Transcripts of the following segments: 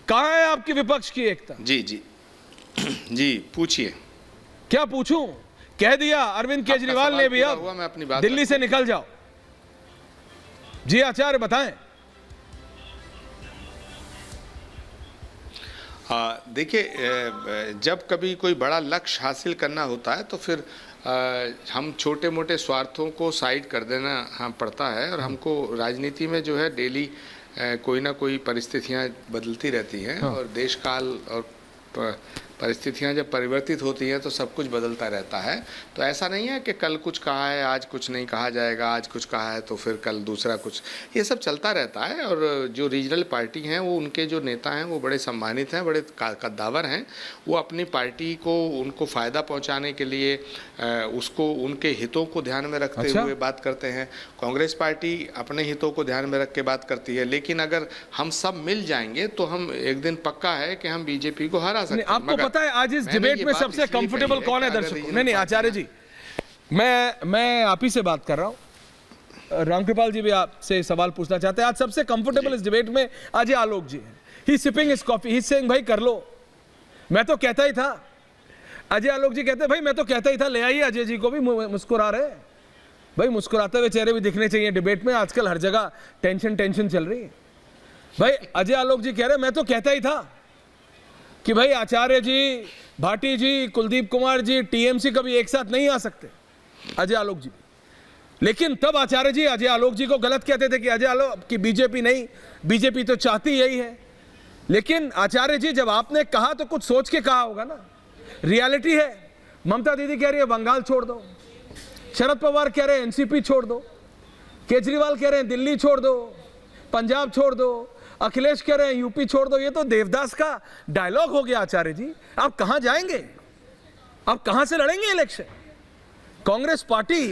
कहां है आपकी विपक्ष की एकता? जी जी जी पूछिए। क्या पूछूं? कह दिया अरविंद केजरीवाल ने भी, अब मैं अपनी बात दिल्ली से निकल जाओ। जी आचार्य बताएं। देखिए, जब कभी कोई बड़ा लक्ष्य हासिल करना होता है तो फिर हम छोटे मोटे स्वार्थों को साइड कर देना पड़ता है, और हमको राजनीति में जो है डेली कोई ना कोई परिस्थितियां बदलती रहती हैं। हाँ। और देश काल और परिस्थितियां जब परिवर्तित होती हैं तो सब कुछ बदलता रहता है। तो ऐसा नहीं है कि कल कुछ कहा है आज कुछ नहीं कहा जाएगा, आज कुछ कहा है तो फिर कल दूसरा कुछ, ये सब चलता रहता है। और जो रीजनल पार्टी हैं वो, उनके जो नेता हैं वो बड़े सम्मानित हैं, बड़े कद्दावर हैं। वो अपनी पार्टी को, उनको फ़ायदा पहुँचाने के लिए उसको, उनके हितों को ध्यान में रखते हुए बात करते हैं। कांग्रेस पार्टी अपने हितों को ध्यान में रख के बात करती है। लेकिन अगर हम सब मिल जाएंगे तो हम एक दिन पक्का है कि हम बीजेपी को हरा सकते हैं। पता है आज इस डिबेट में सबसे कंफर्टेबल कौन है दर्शकों? नहीं आचार्य जी, मैं आप ही से बात कर रहा हूं। रामकृपाल जी भी आपसे सवाल पूछना चाहते हैं। आज सबसे कंफर्टेबल इस डिबेट में अजय आलोक जी हैं। He sipping his coffee, he saying भाई कर लो, मैं तो कहता ही था। अजय आलोक जी कहते हैं भाई मैं तो कहता ही था, ले आइए अजय जी को भी। मुस्कुरा रहे भाई, मुस्कुराते हुए चेहरे भी दिखने चाहिए डिबेट में। आजकल हर जगह टेंशन चल रही है। भाई अजय आलोक जी कह रहे मैं तो कहता ही था कि भाई आचार्य जी, भाटी जी, कुलदीप कुमार जी, टीएमसी कभी एक साथ नहीं आ सकते। अजय आलोक जी, लेकिन तब आचार्य जी अजय आलोक जी को गलत कहते थे कि अजय आलोक की बीजेपी नहीं, बीजेपी तो चाहती यही है। लेकिन आचार्य जी जब आपने कहा तो कुछ सोच के कहा होगा ना। रियलिटी है, ममता दीदी कह रही है बंगाल छोड़ दो, शरद पवार कह रहे हैं एनसीपी छोड़ दो, केजरीवाल कह रहे हैं दिल्ली छोड़ दो, पंजाब छोड़ दो, अखिलेश कह रहे हैं यूपी छोड़ दो। ये तो देवदास का डायलॉग हो गया आचार्य जी। आप कहां जाएंगे? आप कहां से लड़ेंगे इलेक्शन? कांग्रेस पार्टी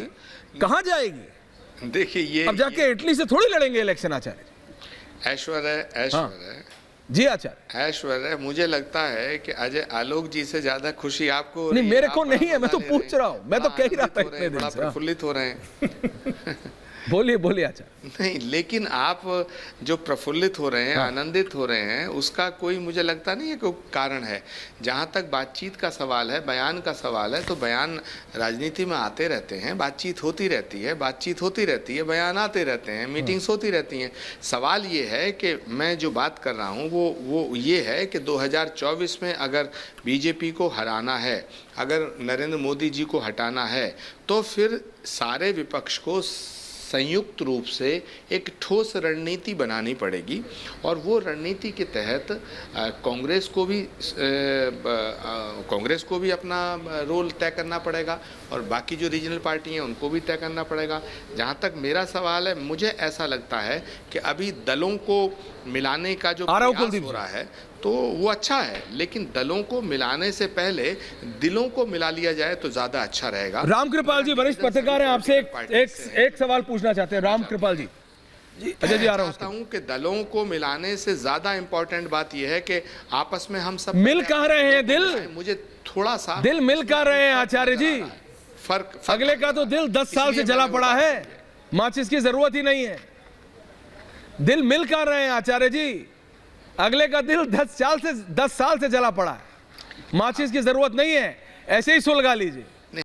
कहां जाएगी? देखिए ये अब जाके इटली से थोड़ी लड़ेंगे इलेक्शन आचार्य जी। ऐश्वर्य जी आचार्य, ऐश्वर्य मुझे लगता है कि अजय आलोक जी से ज्यादा खुशी आपको नहीं, मेरे को नहीं है। मैं तो पूछ रहा हूं, मैं तो कह ही रहा था इतने दिन से। प्रफुल्लित हो रहे हैं। बोलिए आचार्य। नहीं, लेकिन आप जो प्रफुल्लित हो रहे हैं, आनंदित हो रहे हैं, उसका कोई मुझे लगता नहीं है कोई कारण है। जहाँ तक बातचीत का सवाल है, बयान का सवाल है, तो बयान राजनीति में आते रहते हैं, बातचीत होती रहती है, बयान आते रहते हैं, मीटिंग्स होती रहती हैं। सवाल ये है कि मैं जो बात कर रहा हूँ वो ये है कि 2024 में अगर बीजेपी को हराना है, अगर नरेंद्र मोदी जी को हटाना है, तो फिर सारे विपक्ष को संयुक्त रूप से एक ठोस रणनीति बनानी पड़ेगी। और वो रणनीति के तहत कांग्रेस को भी अपना रोल तय करना पड़ेगा, और बाकी जो रीजनल पार्टी हैं उनको भी तय करना पड़ेगा। जहाँ तक मेरा सवाल है, मुझे ऐसा लगता है कि अभी दलों को मिलाने का जो प्रयास हो रहा है तो वो अच्छा है, लेकिन दलों को मिलाने से पहले दिलों को मिला लिया जाए तो ज्यादा अच्छा रहेगा। रामकृपाल जी वरिष्ठ पत्रकार हैं, आपसे एक सवाल पूछना चाहते हैं। रामकृपाल जी, अजय जी आ रहा हूँ कि दलों को मिलाने से ज्यादा इंपॉर्टेंट बात यह है कि आपस में हम सब मिल कहाँ रहे हैं दिल? मुझे थोड़ा सा दिल मिल कहाँ रहे हैं आचार्य जी? फर्क अगले का तो दिल 10 साल से जला पड़ा है, माचिस की जरूरत ही नहीं है। दिल मिल कहाँ रहे हैं आचार्य जी? अगले का दिल 10 साल से जला पड़ा है, माचिस की जरूरत नहीं है, ऐसे ही सुलगा लीजिए।